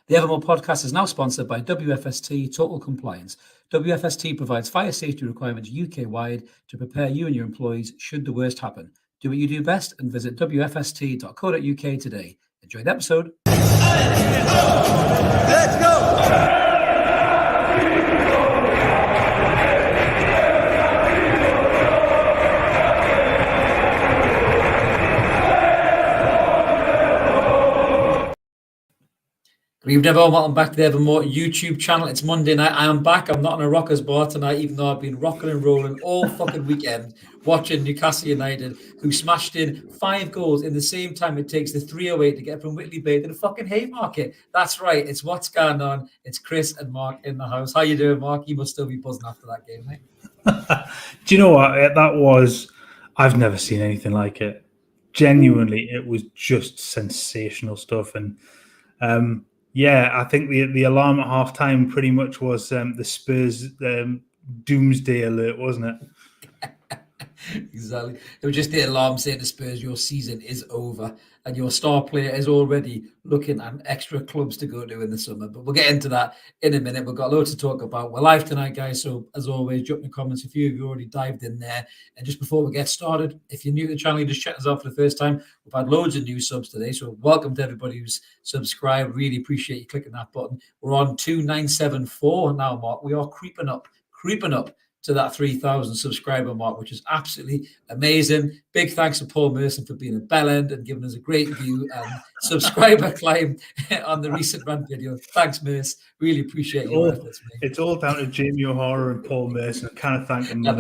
The Evermore podcast is now sponsored by WFST Total Compliance. WFST provides fire safety requirements UK-wide to prepare you and your employees should the worst happen. Do what you do best and visit wfst.co.uk today. Enjoy the episode. Let's go! Good evening, everyone. Welcome back to the Evermore YouTube channel. It's Monday night. I am back. I'm not in a rockers bar tonight, even though I've been rocking and rolling all fucking weekend watching Newcastle United, who smashed in 5 goals in the same time it takes the 308 to get from Whitley Bay to the fucking Haymarket. That's right. It's what's going on. It's Chris and Mark in the house. How you doing, Mark? You must still be buzzing after that game, mate. Do you know what? That was... I've never seen anything like it. Genuinely, it was just sensational stuff. And... yeah, I think the alarm at half-time pretty much was the Spurs doomsday alert, wasn't it? Exactly. It was just the alarm saying to Spurs, your season is over and your star player is already looking at extra clubs to go to in the summer. But we'll get into that in a minute. We've got loads to talk about. We're live tonight, guys. So as always, drop in the comments. A few of you already dived in there. And just before we get started, if you're new to the channel, you just checked us out for the first time. We've had loads of new subs today. So welcome to everybody who's subscribed. Really appreciate you clicking that button. We're on 2974 now, Mark. We are creeping up to that 3,000 subscriber mark, which is absolutely amazing. Big thanks to Paul Merson for being a bellend and giving us a great view and subscriber climb on the recent run video. Thanks, Merce. Really appreciate your efforts, mate. It's all down to Jamie O'Hara and Paul Merson. I kind of thank them. I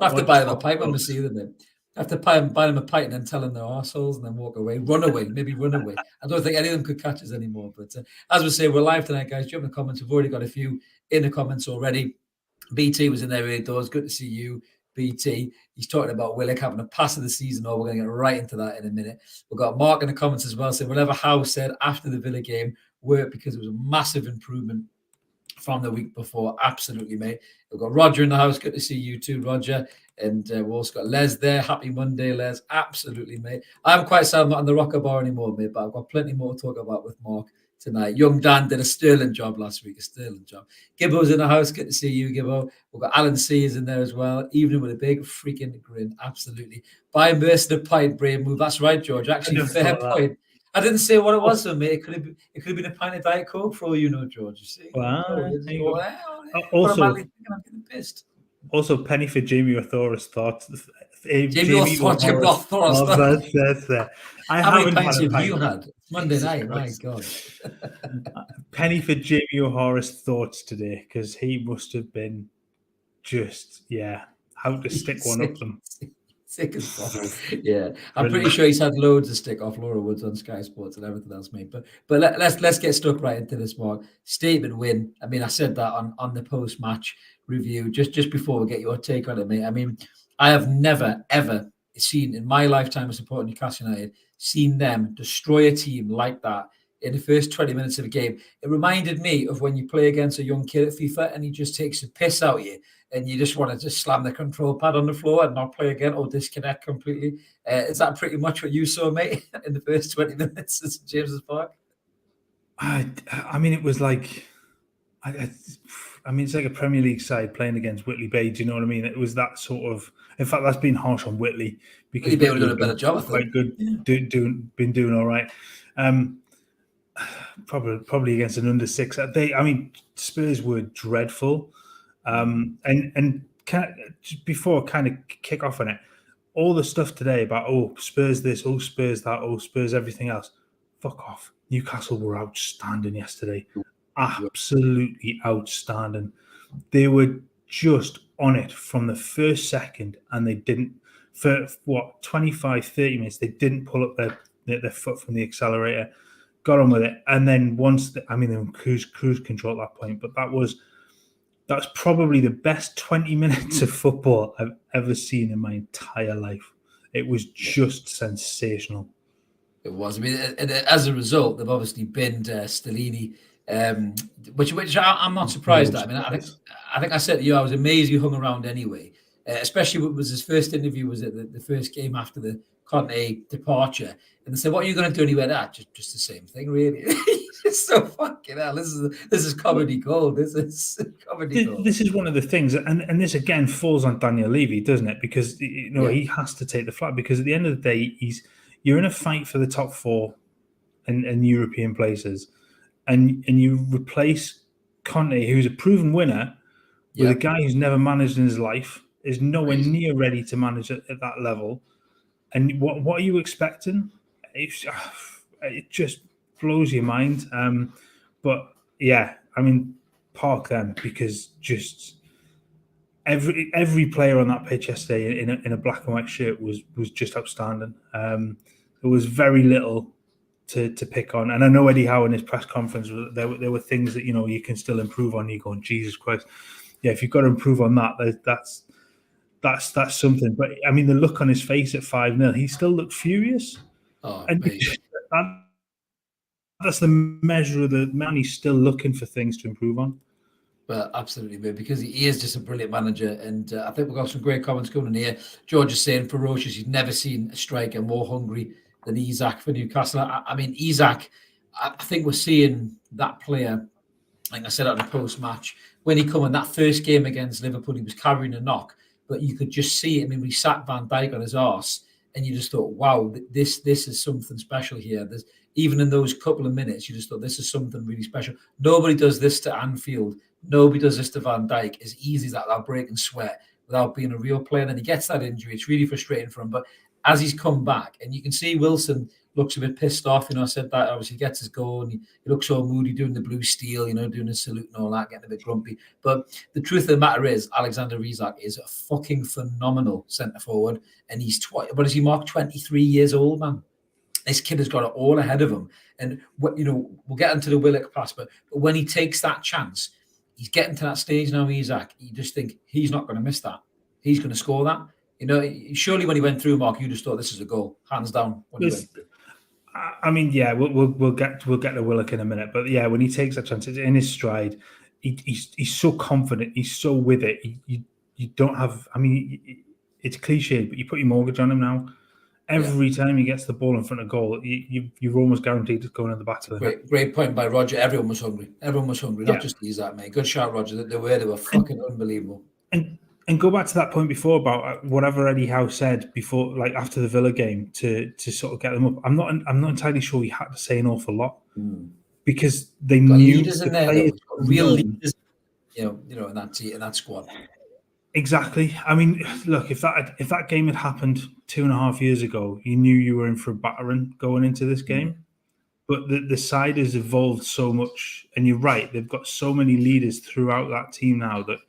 have to buy them a pipe when we see them then. I have to buy them a pint and then tell them they're arseholes and then walk away. Run away. I don't think any of them could catch us anymore. But as we say, we're live tonight, guys. Jump in the comments. We've already got a few in the comments already. BT was in there early doors. Good to see you, BT. He's talking about Willock having a pass of the season. We're going to get right into that in a minute. We've got Mark in the comments as well saying whatever Howe said after the Villa game worked because it was a massive improvement from the week before. Absolutely, mate. We've got Roger in the house. Good to see you too, Roger. And we've also got Les there. Happy Monday, Les. Absolutely, mate. I'm quite sad I'm not in the rocker bar anymore, mate, but I've got plenty more to talk about with Mark tonight. Young Dan did a sterling job last week, Gibbo's in the house. Good to see you, Gibbo. We've got Alan C is in there as well, evening with a big freaking grin. Absolutely. Buy Mercer the pint, brave move. That's right, George. Actually, fair point. I didn't say what it was, though, mate. It could have been a pint of Diet Coke for all you know, George. You see? Wow. I'm getting pissed. Also, penny for Jamie O'Thor's thoughts. Jamie O'Thor's. That's there. How many pints have you had? Monday night, my God. Penny for Jamie O'Hara's thoughts today, because he must have been just, how to stick one up them. Sick as fuck. Yeah, I'm pretty sure he's had loads of stick off Laura Woods on Sky Sports and everything else, mate. But let's get stuck right into this, Mark. Statement win. I mean, I said that on the post-match review just before we get your take on it, mate. I mean, I have never, ever seen in my lifetime of supporting Newcastle United, seen them destroy a team like that in the first 20 minutes of a game. It reminded me of when you play against a young kid at FIFA and he just takes the piss out of you and you just want to just slam the control pad on the floor and not play again or disconnect completely. Is that pretty much what you saw, mate, in the first 20 minutes at St. James's Park? I mean, it was like... I mean, it's like a Premier League side playing against Whitley Bay. Do you know what I mean? It was that sort of... In fact, that's been harsh on Whitley because Whitley Bay would have done a better job. Quite good, been doing all right. Probably against an under 6. Spurs were dreadful. Before I kind of kick off on it, all the stuff today about Spurs this, Spurs that, Spurs everything else. Fuck off. Newcastle were outstanding yesterday. Absolutely outstanding. They were just on it from the first second, and they didn't, for 25-30 minutes, they didn't pull up their foot from the accelerator, got on with it, and then once they were cruise control at that point, but that's probably the best 20 minutes of football I've ever seen in my entire life. It was just sensational. It was. I mean, as a result, they've obviously binned Stellini, which I'm not surprised at. I mean, I think I said to you, I was amazed he hung around anyway. Especially what was his first interview was at the first game after the Conte departure, and they said, "What are you going to do?" And he went, just the same thing, really." It's so fucking hell. This is comedy gold. This is comedy gold. This is one of the things, and this again falls on Daniel Levy, doesn't it? Because he has to take the flak, because at the end of the day, you're in a fight for the top 4 in European places, and you replace Conte, who's a proven winner, with a guy who's never managed in his life, is nowhere near ready to manage at that level. And what are you expecting? It just blows your mind. But yeah, I mean, park them, because just every player on that pitch yesterday in a black and white shirt was just outstanding. There was very little to pick on, and I know Eddie Howe in his press conference, there were things that you can still improve on. You're going, Jesus Christ, yeah, if you've got to improve on that, that's something. But I mean, the look on his face at 5-0, he still looked furious. And that's the measure of the man. He's still looking for things to improve on. Well, absolutely, mate, because he is just a brilliant manager. And I think we've got some great comments coming in here. George is saying, ferocious. He's never seen a striker more hungry than Isak for Newcastle. I mean, Isak, I think we're seeing that player, like I said at the post-match, when he come in that first game against Liverpool, he was carrying a knock, but you could just see it. I mean, we sat Van Dijk on his arse, and you just thought, wow, this is something special here. Even in those couple of minutes, you just thought, this is something really special. Nobody does this to Anfield. Nobody does this to Van Dijk as easy as that, without breaking sweat, without being a real player. And then he gets that injury. It's really frustrating for him. But as he's come back, and you can see Wilson looks a bit pissed off. I said that, obviously he gets his goal, and he looks all moody doing the blue steel, doing his salute and all that, getting a bit grumpy. But the truth of the matter is, Alexander Isak is a fucking phenomenal centre forward. And he's, what is he, Mark? 23 years old, man. This kid has got it all ahead of him. And, we'll get into the Willock pass, but when he takes that chance, he's getting to that stage now, Isak. You just think he's not going to miss that. He's going to score that. Surely when he went through, Mark, you just thought this is a goal, hands down. I mean, yeah, we'll get to Willock in a minute, but yeah, when he takes that chance, it's in his stride. He's so confident. He's so with it. You don't have. I mean, it's cliched, but you put your mortgage on him now. Every time he gets the ball in front of goal, you're almost guaranteed to go in the back of the net. Great point by Roger. Everyone was hungry. Not just Isak, mate. Good shot, Roger. They were fucking unbelievable. And go back to that point before about whatever Eddie Howe said before, like after the Villa game, to sort of get them up. I'm not entirely sure he had to say an awful lot because they knew leaders in there, real leaders, in that squad. Exactly. I mean, look, if that game had happened 2.5 years ago, you knew you were in for a battering going into this game. But the side has evolved so much, and you're right. They've got so many leaders throughout that team now that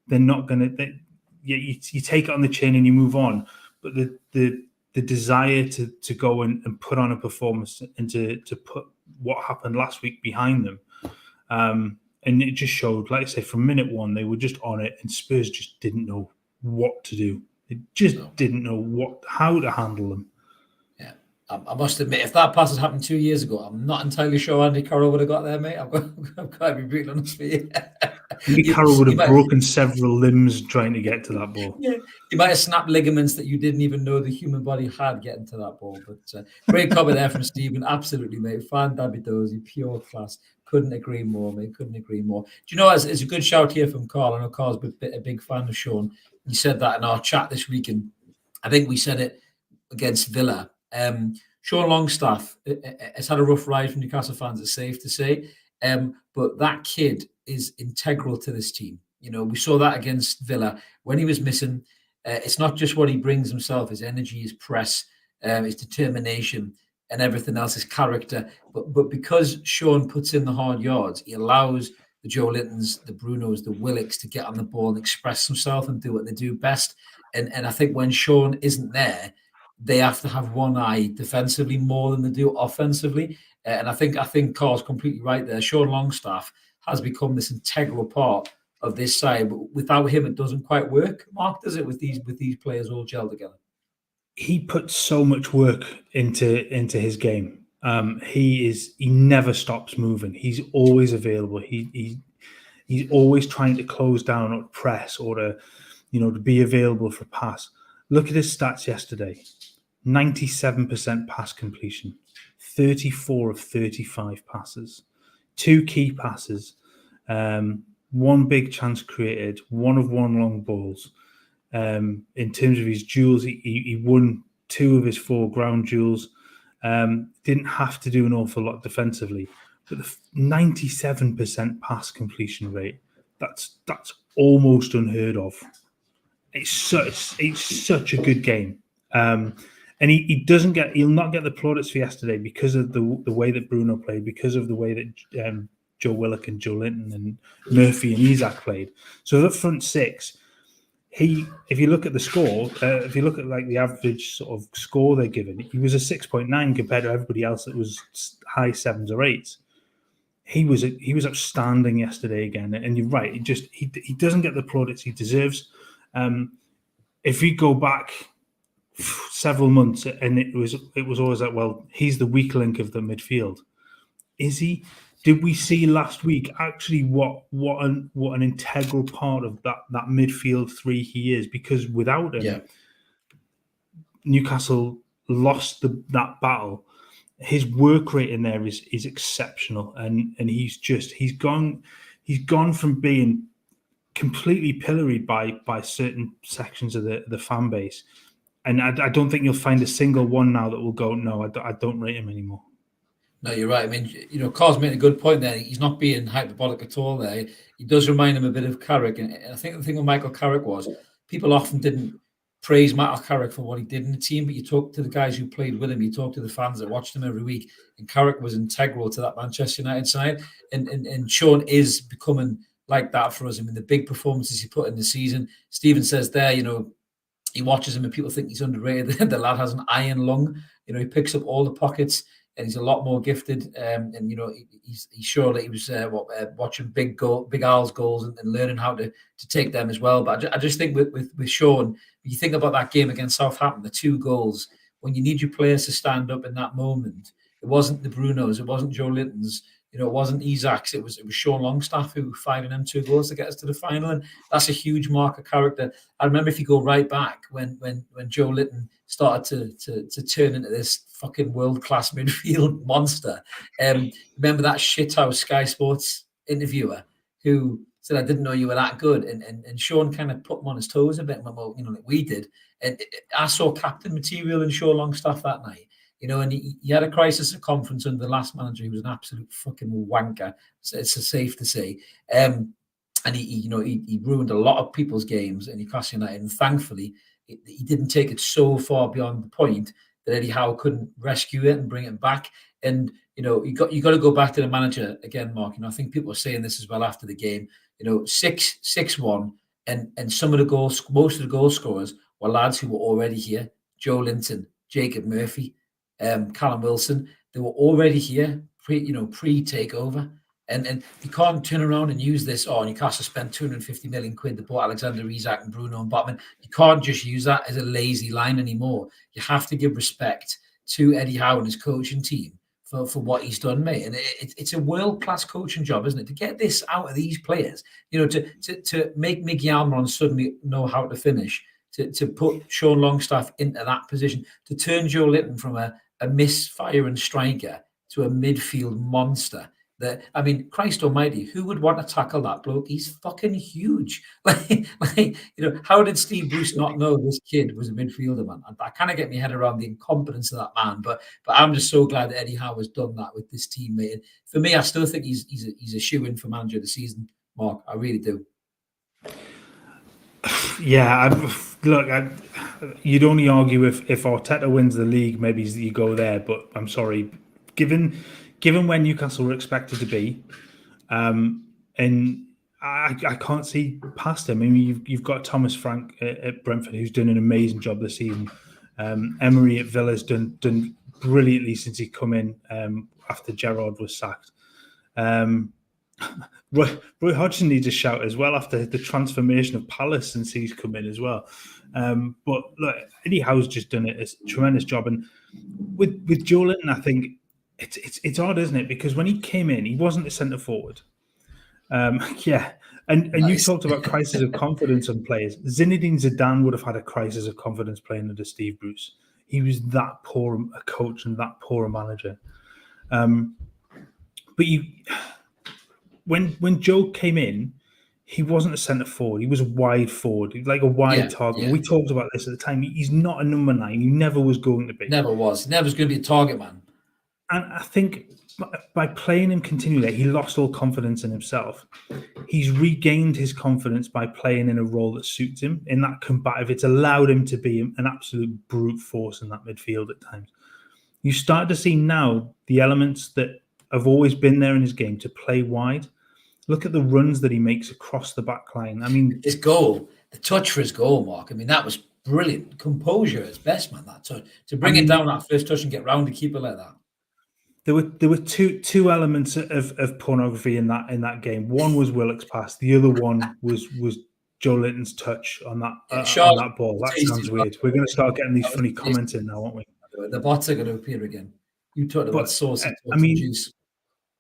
they're not going to. You take it on the chin and you move on. But the desire to go and put on a performance and to put what happened last week behind them. And it just showed, like I say, from minute one, they were just on it, and Spurs just didn't know what to do. They just didn't know how to handle them. Yeah, I must admit, if that pass had happened 2 years ago, I'm not entirely sure Andy Carroll would have got there, mate. I've got to be brutally honest with you. Andy Carroll would have broken several limbs trying to get to that ball. Yeah, you might have snapped ligaments that you didn't even know the human body had getting to that ball. But great comment there from Stephen. Absolutely, mate. Fan Dabidozi, pure class. Couldn't agree more, mate. Couldn't agree more. Do you know, it's a good shout here from Carl. I know Carl's a big fan of Sean. He said that in our chat this week, and I think we said it against Villa. Sean Longstaff has had a rough ride from Newcastle fans, it's safe to say. But that kid is integral to this team. We saw that against Villa when he was missing. It's not just what he brings himself, his energy, his press, his determination, and everything else, his character. But because Sean puts in the hard yards, he allows the Joe Lintons, the Brunos, the Willocks to get on the ball and express themselves and do what they do best. And I think when Sean isn't there, they have to have one eye defensively more than they do offensively. And I think Carl's completely right there. Sean Longstaff has become this integral part of this side. But without him, it doesn't quite work, Mark, does it, with these players all gelled together? He puts so much work into his game. He never stops moving. He's always available. He's always trying to close down or press or to be available for pass. Look at his stats yesterday. 97% pass completion, 34 of 35 passes, 2 key passes, 1 big chance created, 1 of 1 long balls. In terms of his duels, he won 2 of his 4 ground duels. Didn't have to do an awful lot defensively, but the 97% pass completion rate, that's almost unheard of. It's such a good game. And he'll not get the plaudits for yesterday because of the way that Bruno played, because of the way that Joe Willock and Joe Linton and Murphy and Isak played. So that front 6, if you look at the score, if you look at like the average sort of score they're given, he was a 6.9 compared to everybody else that was high 7s or 8s. He was outstanding yesterday again, and you're right. He doesn't get the plaudits he deserves. If we go back several months, and it was always like, well, he's the weak link of the midfield. Is he? Did we see last week actually what an integral part of that midfield 3 he is? Because without him, Newcastle lost that battle. His work rate in there is exceptional, and he's gone from being completely pilloried by certain sections of the fan base, and I don't think you'll find a single one now that will go, no, I don't rate him anymore. No, you're right. I mean, Carl's made a good point there. He's not being hyperbolic at all there. He does remind him a bit of Carrick. And I think the thing with Michael Carrick was people often didn't praise Michael Carrick for what he did in the team, but you talk to the guys who played with him, you talk to the fans that watched him every week, and Carrick was integral to that Manchester United side. And Sean is becoming like that for us. I mean, the big performances he put in the season, Stephen says there, he watches him and people think he's underrated. The lad has an iron lung. He picks up all the pockets. And he's a lot more gifted, and he's sure that he was watching Big Al's goals and learning how to take them as well. But I just think with Sean, when you think about that game against Southampton, the 2 goals, when you need your players to stand up in that moment, it wasn't the Brunos, it wasn't Joe Linton's, it wasn't Isak's, it was Sean Longstaff who fired them 2 goals to get us to the final, and that's a huge mark of character. I remember if you go right back when Joe Linton started to turn into this fucking world-class midfield monster. Remember that shithouse Sky Sports interviewer who said, I didn't know you were that good, and Sean kind of put him on his toes a bit, and went, well, like we did. And I saw captain material in Sean Longstaff that night. And he had a crisis of confidence under the last manager. He was an absolute fucking wanker. So it's safe to say. And he ruined a lot of people's games in Newcastle United. And thankfully, he didn't take it so far beyond the point that Eddie Howe couldn't rescue it and bring it back. And you got to go back to the manager again, Mark. I think people are saying this as well after the game. 6-1, and some of the goals, most of the goal scorers were lads who were already here. Joe Linton, Jacob Murphy, Callum Wilson, they were already here pre-takeover, and you can't turn around and use this. Newcastle spent 250 million quid to bought Alexander Isak and Bruno and Botman. You can't just use that as a lazy line anymore. You have to give respect to Eddie Howe and his coaching team for what he's done, mate. And it's a world-class coaching job, isn't it? To get this out of these players, to make Miggy Almiron suddenly know how to finish, to put Sean Longstaff into that position, to turn Joe Linton from a misfiring striker to a midfield monster. Christ almighty, who would want to tackle that bloke? He's fucking huge. How did Steve Bruce not know this kid was a midfielder, man? I kind of get my head around the incompetence of that man, but I'm just so glad that Eddie Howe has done that with this team, mate. And for me, I still think he's a shoe-in for manager of the season, Mark. I really do. Yeah, you'd only argue if Arteta wins the league, maybe you go there. But I'm sorry, given where Newcastle were expected to be, and I can't see past him. I mean, you've got Thomas Frank at Brentford, who's done an amazing job this season. Emery at Villa's done brilliantly since he come in after Gerrard was sacked. Roy Hodgson needs a shout as well after the transformation of Palace since he's come in as well. But look, Eddie Howe's just done a tremendous job, and with Joe Linton, I think it's odd, isn't it? Because when he came in, he wasn't a centre forward. And nice. You talked about crisis of confidence on players. Zinedine Zidane would have had a crisis of confidence playing under Steve Bruce. He was that poor a coach and that poor a manager. But when Joe came in, he wasn't a centre forward. He was a wide forward, like a wide target. Yeah. We talked about this at the time. He's not a number 9. He never was going to be. Never was. Never was going to be a target man. And I think by playing him continually, he lost all confidence in himself. He's regained his confidence by playing in a role that suits him, in that combative. It's allowed him to be an absolute brute force in that midfield at times. You start to see now the elements that have always been there in his game to play wide. Look at the runs that he makes across the back line. I mean, his goal, the touch for his goal, Mark. I mean, that was brilliant. Composure at its best, man. That touch, to bring it down that first touch and get round to keep it like that. There were two elements of pornography in that game. One was Willock's pass. The other one was Joe Linton's touch on that on that ball. That sounds weird. We're going to start getting these funny comments in now, aren't we? The bots are going to appear again. You talked about sauce and juice.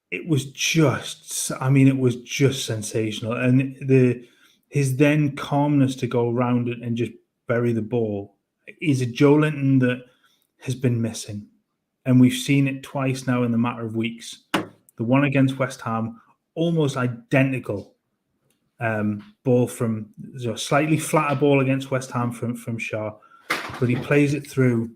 It was just sensational. And his then calmness to go around it and just bury the ball is a Joe Linton that has been missing. And we've seen it twice now in the matter of weeks. The one against West Ham, almost identical ball from slightly flatter ball against West Ham from Shaw, but he plays it through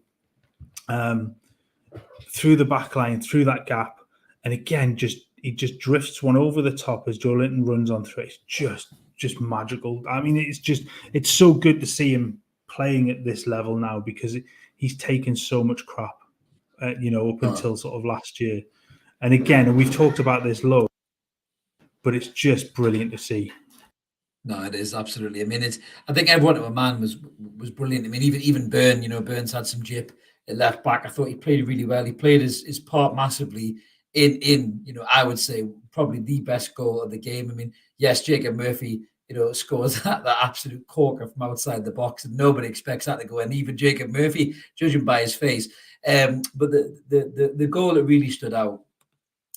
the back line, through that gap, and again, he just drifts one over the top as Joe Linton runs on through. It's just magical. I mean, it's so good to see him playing at this level now because he's taken so much crap. Up until sort of last year. And again, we've talked about this low, but it's just brilliant to see. No, it is, absolutely. I mean, I think everyone at man was brilliant. I mean, even Burn, Burns had some jip at left back. I thought he played really well. He played his part massively in I would say probably the best goal of the game. I mean, yes, Jacob Murphy, scores that absolute corker from outside the box, and nobody expects that to go in. Even Jacob Murphy, judging by his face. But the goal that really stood out,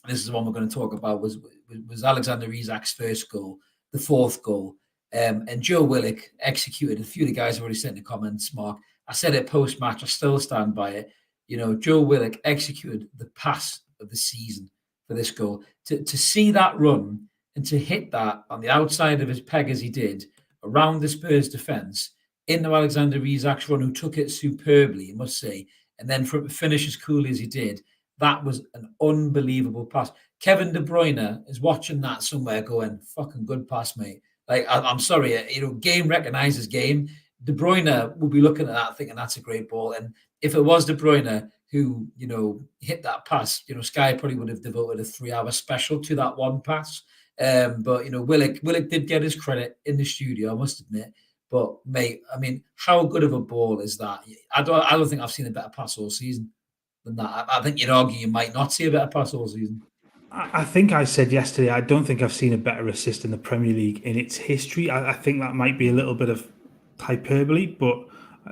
this is the one we're going to talk about, was Willick-Isak's first goal, the fourth goal. And Joe Willock executed. A few of the guys have already sent in the comments, Mark. I said it post-match, I still stand by it. Joe Willock executed the pass of the season for this goal. To see that run and to hit that on the outside of his peg as he did, around the Spurs defence, into Willick-Isak's run, who took it superbly, I must say, and then for finish as coolly as he did, that was an unbelievable pass. Kevin De Bruyne is watching that somewhere going, fucking good pass, mate. Like, I'm sorry, game recognises game. De Bruyne will be looking at that thinking that's a great ball. And if it was De Bruyne who, hit that pass, Sky probably would have devoted a 3-hour special to that one pass. But, Willock did get his credit in the studio, I must admit. But, mate, I mean, how good of a ball is that? I don't think I've seen a better pass all season than that. I think you'd argue you might not see a better pass all season. I think I said yesterday, I don't think I've seen a better assist in the Premier League in its history. I think that might be a little bit of hyperbole, but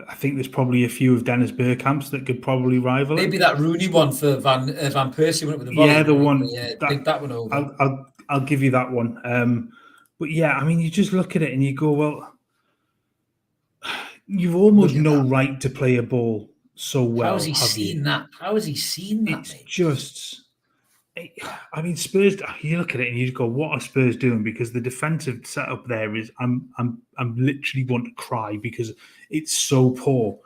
I think there's probably a few of Dennis Bergkamp's that could probably rival it. Maybe that Rooney one for Van Persie went with the volley. Yeah, the one. Think that one over. I'll give you that one. But yeah, I mean, you just look at it and you go, well, you've almost no right to play a ball so well. How has he seen that? How has he seen that? It's just, I mean, Spurs. You look at it and you go, "What are Spurs doing?" Because the defensive setup there is, I'm literally want to cry because it's so poor.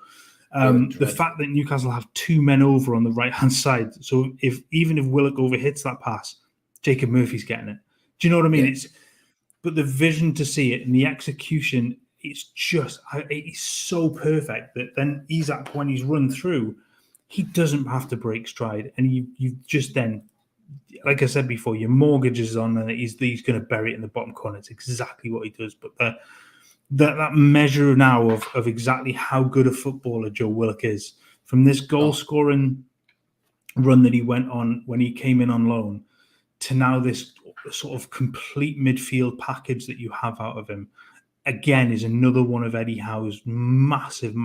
The fact that Newcastle have 2 men over on the right hand side, so even if Willock overhits that pass, Jacob Murphy's getting it. Do you know what I mean? Yeah. But the vision to see it and the execution. It's so perfect that then Isak, when he's run through, he doesn't have to break stride. And you just then, like I said before, your mortgage is on and he's going to bury it in the bottom corner. It's exactly what he does. But that measure now of exactly how good a footballer Joe Willock is, from this goal-scoring run that he went on when he came in on loan, to now this sort of complete midfield package that you have out of him, again, is another one of Eddie Howe's massive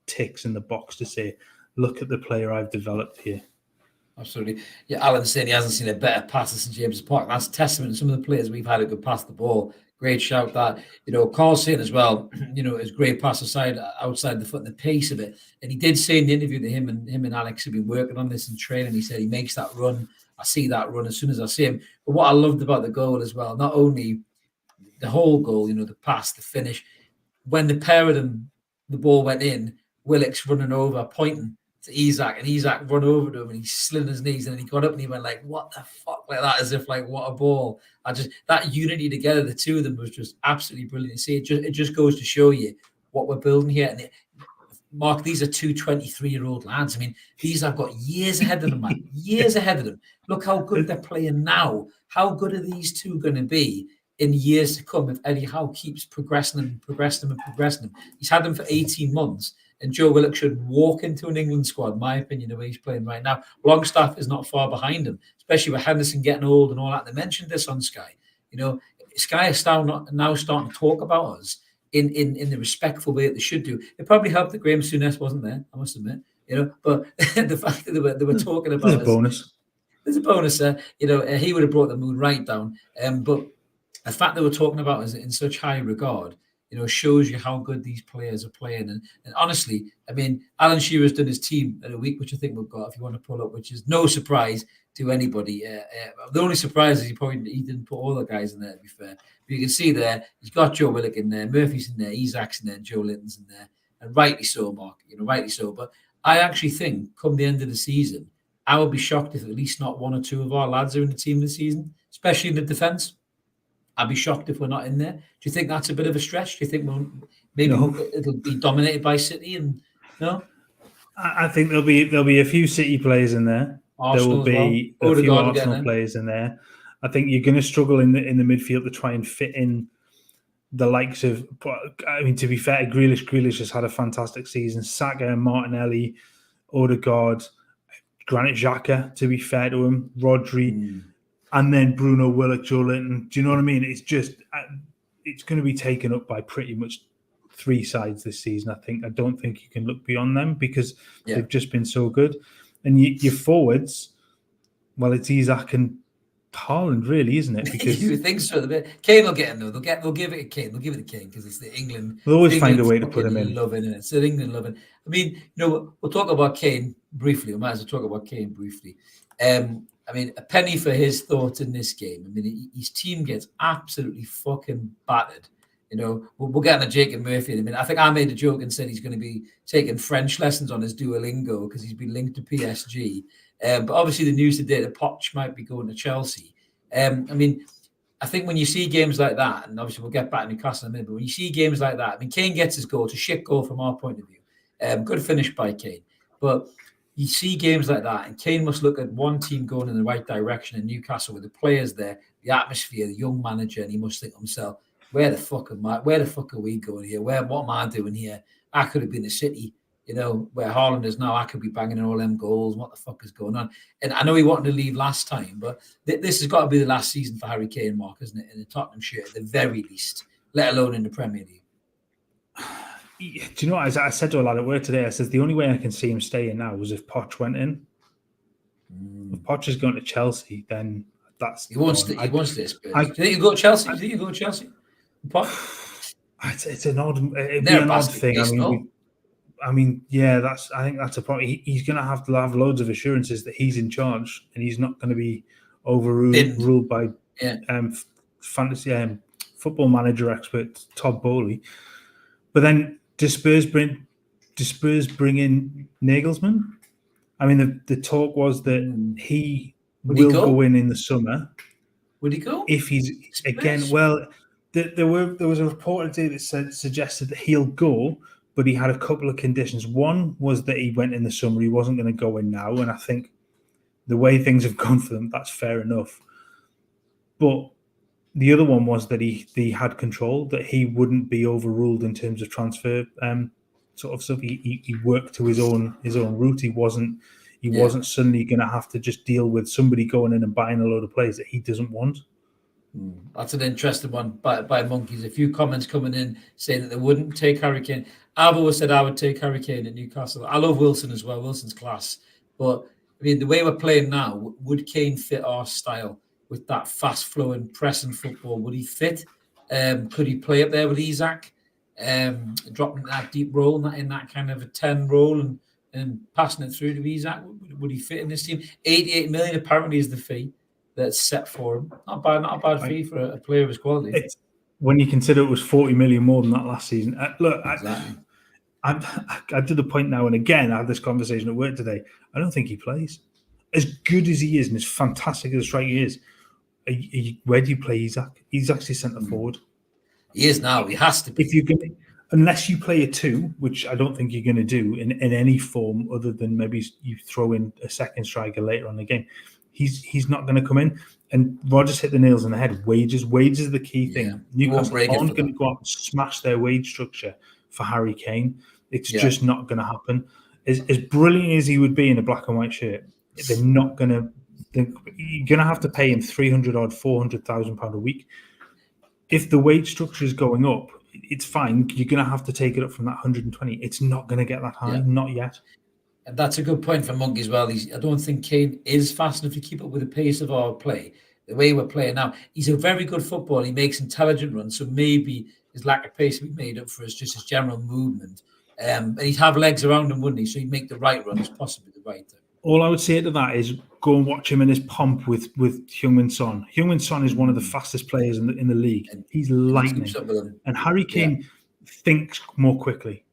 ticks in the box to say, look at the player I've developed here. Absolutely. Yeah, Alan's saying he hasn't seen a better passer since James Park. That's a testament to some of the players we've had who could pass the ball Great shout that. Carl saying as well, his great pass outside the foot and the pace of it. And he did say in the interview that him and Alex have been working on this in training. He said he makes that run. I see that run as soon as I see him. But what I loved about the goal as well, not only the whole goal, the pass, the finish, when the pair of them, the ball went in, Willock's running over, pointing to Isak, and Isak run over to him and he slid his knees and then he got up and he went like, what the fuck, like that, as if like, what a ball. That unity together, the two of them, was just absolutely brilliant to see. It just goes to show you what we're building here. And Mark, these are two 23-year-old lads. I mean, these have got years ahead of them, man. Years ahead of them. Look how good they're playing now. How good are these two going to be in years to come if Eddie Howe keeps progressing them? He's had them for 18 months. And Joe Willock should walk into an England squad, in my opinion, the way he's playing right now. Longstaff is not far behind him, especially with Henderson getting old and all that. They mentioned this on Sky. Sky is now starting to talk about us in the respectful way that they should do. It probably helped that Graham Souness wasn't there, I must admit. But the fact that they were talking about there's a bonus. There's a bonus there. He would have brought the mood right down. But the fact that we're talking about us in such high regard, shows you how good these players are playing. And honestly, I mean, Alan Shearer's done his team in a week, which I think we've got, if you want to pull up, which is no surprise to anybody. The only surprise is he didn't put all the guys in there, to be fair. But you can see there, he's got Joe Willock in there, Murphy's in there, Isak's in there, Joe Linton's in there. And rightly so, Mark, rightly so. But I actually think, come the end of the season, I would be shocked if at least not one or two of our lads are in the team this season, especially in the defence. I'd be shocked if we're not in there. Do you think that's a bit of a stretch? Do you think it'll be dominated by City? And no, I think there'll be a few City players in there. Arsenal there will be a few Arsenal players in there. I think you're going to struggle in the midfield to try and fit in the likes of. I mean, to be fair, Grealish has had a fantastic season. Saka, Martinelli, Odegaard, Granit Xhaka. To be fair to him, Rodri. And then Bruno, Willock, Joe Linton. Do you know what I mean? It's just, it's going to be taken up by pretty much three sides this season. I don't think you can look beyond them because they've just been so good. And your forwards, well, it's Isak and Haaland, really, isn't it? Because you think so? Kane will get him though. They'll give it to Kane. They'll give it to Kane because it's the England. They'll always find a way to put him in. Loving it. It's England loving. I mean, we'll talk about Kane briefly. We might as well talk about Kane briefly. I mean, a penny for his thoughts in this game. I mean, his team gets absolutely fucking battered. We'll get on to Jacob Murphy in a minute. I think I made a joke and said he's going to be taking French lessons on his Duolingo because he's been linked to PSG. But obviously the news today that Poch might be going to Chelsea. I mean, I think when you see games like that, and obviously we'll get back to Newcastle in a minute, but when you see games like that, I mean, Kane gets his goal. It's a shit goal from our point of view. Good finish by Kane. But you see games like that, and Kane must look at one team going in the right direction in Newcastle with the players there, the atmosphere, the young manager, and he must think to himself, where the fuck are we going here? What am I doing here? I could have been a City, where Haaland is now. I could be banging in all them goals. What the fuck is going on? And I know he wanted to leave last time, but this has got to be the last season for Harry Kane, Mark, isn't it? In the Tottenham shirt, at the very least, let alone in the Premier League. Do you know what I said to a lot at work today? I said the only way I can see him staying now was if Poch went in. If Poch is going to Chelsea, then that's he wants to. He wants this. Do you think you go to Chelsea? Poch? It's an odd. It'd be an odd thing. I mean, I think that's a problem. He's going to have loads of assurances that he's in charge and he's not going to be overruled by fantasy football manager expert Todd Bowley. But then, do Spurs bring in Nagelsmann? I mean, the talk was that he will go in the summer. Would he go? If he's Spurs? Again, well, there was a report today that suggested that he'll go, but he had a couple of conditions. One was that he went in the summer; he wasn't going to go in now, and I think the way things have gone for them, that's fair enough. But the other one was that he had control, that he wouldn't be overruled in terms of transfer sort of stuff. He worked to his own route. He wasn't suddenly going to have to just deal with somebody going in and buying a load of players that he doesn't want. That's an interesting one by Monkeys. A few comments coming in saying that they wouldn't take Harry Kane. I've always said I would take Harry Kane at Newcastle. I love Wilson as well. Wilson's class. But, I mean, the way we're playing now, would Kane fit our style? With that fast-flowing, pressing football, would he fit Could he play up there with Isak, dropping that deep role in that kind of a 10 role and passing it through to Isak? Would he fit in this team? 88 million apparently is the fee that's set for him. Not a bad fee for a player of his quality. When you consider it was 40 million more than that last season. Exactly. I'm to the point now, and again, I had this conversation at work today. I don't think he plays. As good as he is and as fantastic as a striker he is, where do you play Isak? He's actually centre forward. He is now. He has to be. If you're going, unless you play a 2, which I don't think you're going to do in any form other than maybe you throw in a second striker later on in the game, he's not going to come in. And Rodgers hit the nails on the head. Wages are the key thing. Newcastle aren't going to go out and smash their wage structure for Harry Kane. It's just not going to happen. As brilliant as he would be in a black and white shirt, they're not going to. You're going to have to pay him £400,000 a week. If the wage structure is going up, it's fine. You're going to have to take it up from that 120. It's not going to get that high, not yet. And that's a good point for Monkey as well. I don't think Kane is fast enough to keep up with the pace of our play. The way we're playing now, he's a very good footballer. He makes intelligent runs, so maybe his lack of pace would be made up for just his general movement. And he'd have legs around him, wouldn't he? So he'd make the right runs, possibly the right thing. All I would say to that is go and watch him in his pomp with Heung-min Son. Heung-min Son is one of the fastest players in the league. He's lightning. And Harry Kane thinks more quickly.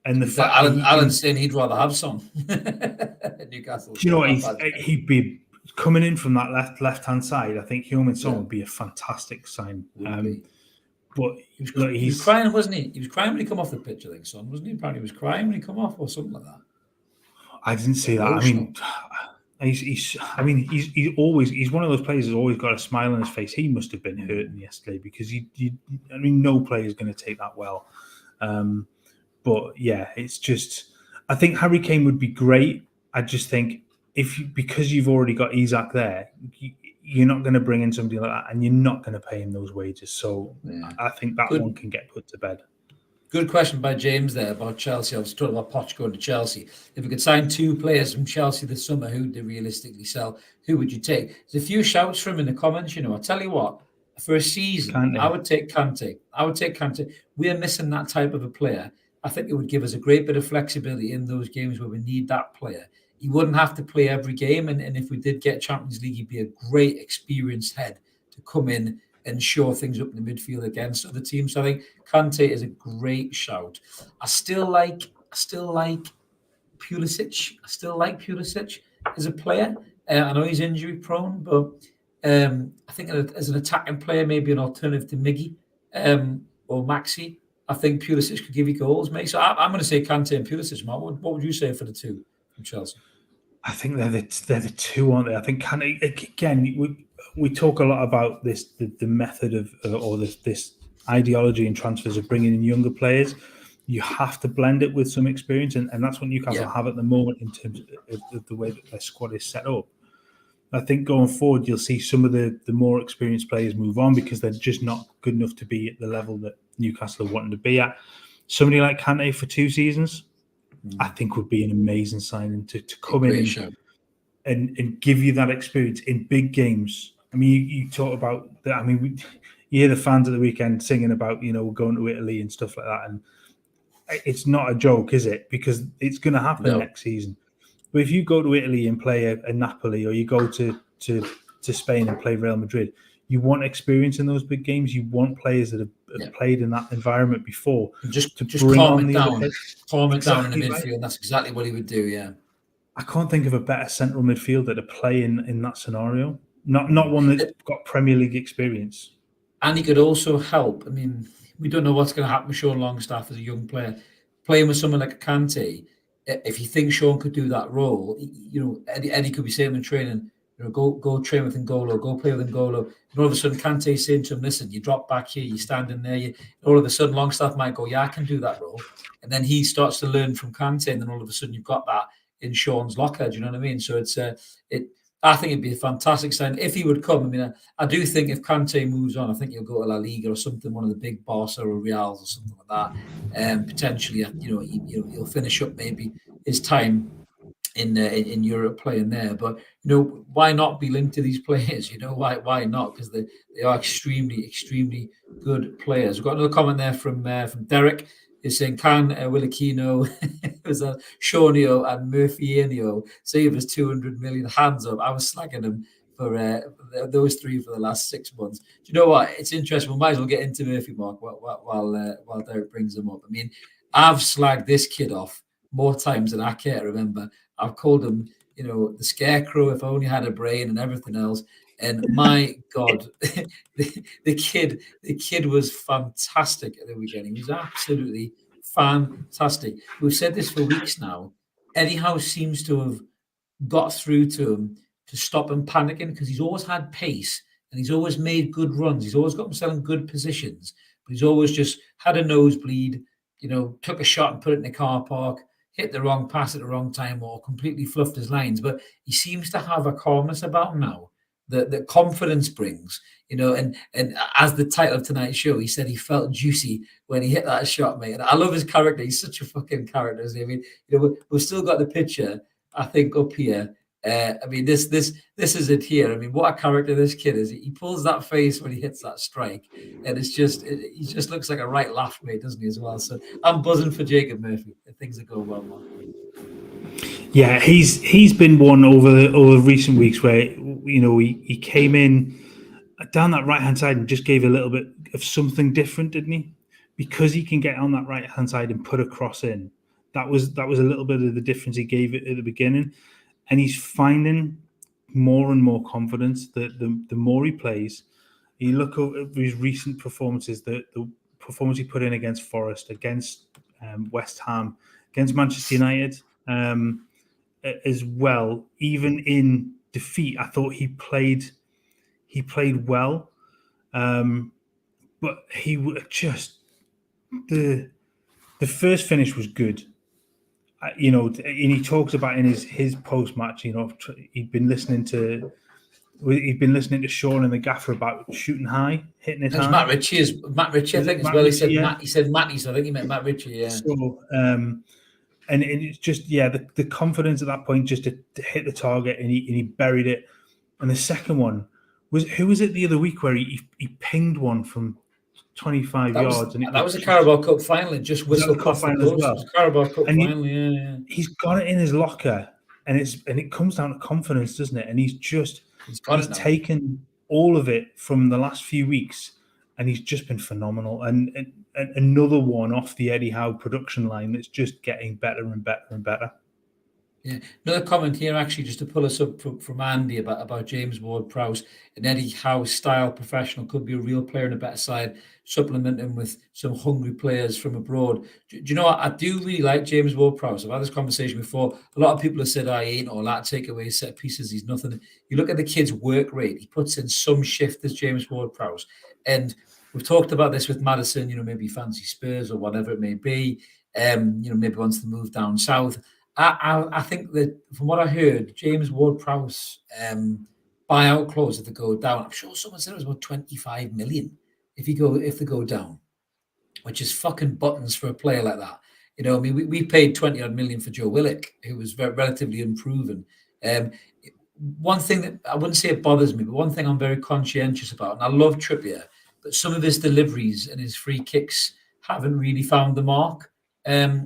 And the fact Alan's saying he'd rather have Son at Newcastle. Do you know what? He'd be coming in from that left-hand side. I think Heung-min Son would be a fantastic sign. But he was crying, wasn't he? He was crying when he come off the pitch, I think, Son, wasn't he? Apparently he was crying when he come off or something like that. I didn't see that. He's one of those players who's always got a smile on his face. He must have been hurting yesterday because no player is going to take that well. But yeah, it's just. I think Harry Kane would be great. I just think because you've already got Isak there, you're not going to bring in somebody like that, and you're not going to pay him those wages. So I think that one can get put to bed. Good question by James there about Chelsea. I was talking about Poch going to Chelsea. If we could sign 2 players from Chelsea this summer, who would they realistically sell? Who would you take? There's a few shouts from him in the comments. I'll tell you what, for a season, Kante. I would take Kante. We are missing that type of a player. I think it would give us a great bit of flexibility in those games where we need that player. He wouldn't have to play every game. And if we did get Champions League, he'd be a great experienced head to come in and shore things up in the midfield against other teams. So I think Kante is a great shout. I still like Pulisic. I still like Pulisic as a player. I know he's injury prone, but I think as an attacking player, maybe an alternative to Miggy or Maxi. I think Pulisic could give you goals, mate. So I'm going to say Kante and Pulisic, Matt. What would you say for the 2 from Chelsea? I think they're the 2, aren't they? I think Kante, again, we talk a lot about this, the method of or this ideology in transfers of bringing in younger players. You have to blend it with some experience, and that's what Newcastle have at the moment in terms of the way that their squad is set up. I think going forward, you'll see some of the more experienced players move on because they're just not good enough to be at the level that Newcastle are wanting to be at. Somebody like Kante for 2 seasons, I think would be an amazing signing to come in and give you that experience in big games. I mean, you talk about that. I mean, you hear the fans at the weekend singing about, going to Italy and stuff like that. And it's not a joke, is it? Because it's going to happen next season. But if you go to Italy and play a Napoli, or you go to Spain and play Real Madrid, you want experience in those big games. You want players that have played in that environment before. Just calm it down. Calm it down in the midfield. Right. That's exactly what he would do, yeah. I can't think of a better central midfielder to play in that scenario. Not one that's got Premier League experience. And he could also help. I mean, we don't know what's going to happen with Sean Longstaff as a young player. Playing with someone like a Kante, if you think Sean could do that role, Eddie could be saying in training, go train with N'Golo, go play with N'Golo. And all of a sudden, Kante's saying to him, listen, you drop back here, you stand in there. All of a sudden, Longstaff might go, I can do that role. And then he starts to learn from Kante, and then all of a sudden, you've got that in Sean's locker. Do you know what I mean? So I think it'd be a fantastic sign if he would come. I mean, I do think if Kante moves on, I think he'll go to La Liga or something, one of the big Barca or Reals or something like that. Potentially, he'll finish up maybe his time in Europe playing there. But why not be linked to these players? Why not? Because they are extremely good players. We've got another comment there from Derek. He's saying, can Willick-Isak, was a Shawnio and Murphy-Anio save us 200 million? Hands up. I was slagging him for those three for the last 6 months. Do you know what? It's interesting. We might as well get into Murphy, Mark, while Derek brings him up. I mean, I've slagged this kid off more times than I care to remember. I've called him, the scarecrow, if I only had a brain, and everything else. And my God, the kid was fantastic at the weekend. He was absolutely fantastic. We've said this for weeks now. Eddie Howe seems to have got through to him to stop him panicking, because he's always had pace and he's always made good runs. He's always got himself in good positions, but he's always just had a nosebleed, took a shot and put it in the car park, hit the wrong pass at the wrong time, or completely fluffed his lines. But he seems to have a calmness about him now that confidence brings, and as the title of tonight's show, he said he felt juicy when he hit that shot, mate. And I love his character. He's such a fucking character, isn't he? I mean, we've still got the picture, I think, up here. I mean, this is it here. I mean, what a character this kid is. He pulls that face when he hits that strike, and he just looks like a right laugh, mate, doesn't he, as well? So I'm buzzing for Jacob Murphy. Things are going well, Mark. Yeah, he's been one over recent weeks where he came in down that right hand side and just gave a little bit of something different, didn't he? Because he can get on that right hand side and put a cross in. That was a little bit of the difference he gave it at the beginning, and he's finding more and more confidence. The more he plays, you look at his recent performances, the performance he put in against Forest, against West Ham, against Manchester United. As well, even in defeat, I thought he played well, but he just the first finish was good, and he talks about in his post match, he'd been listening to Sean and the gaffer about shooting high, hitting it high. Matt Ritchie, I think, as well. He said Matty, so I think he meant Matt Ritchie. Yeah. So, and it's just the confidence at that point just to hit the target, and he buried it. And the second one who was it the other week where he pinged one from 25 yards, and that was a Carabao Cup final. It just whistled past the post. Well. Carabao Cup final, yeah. He's got it in his locker, and it comes down to confidence, doesn't it? And he's taken all of it from the last few weeks, and he's just been phenomenal. And another one off the Eddie Howe production line that's just getting better and better and better. Yeah, another comment here, actually, just to pull us up from Andy about James Ward-Prowse. An Eddie Howe style professional could be a real player in a better side, supplementing with some hungry players from abroad. Do you know what? I do really like James Ward-Prowse. I've had this conversation before. A lot of people have said, he ain't all that, take away set pieces, he's nothing. You look at the kid's work rate, he puts in some shift as James Ward-Prowse. And we've talked about this with Maddison, maybe fancy Spurs or whatever it may be, maybe wants to move down south. I think that from what I heard, James Ward-Prowse buyout clause if they go down. I'm sure someone said it was about 25 million if they go down, which is fucking buttons for a player like that. I mean, we paid 20 odd million for Joe Willock, who was relatively unproven. One thing that I wouldn't say it bothers me, but one thing I'm very conscientious about, and I love Trippier, but some of his deliveries and his free kicks haven't really found the mark over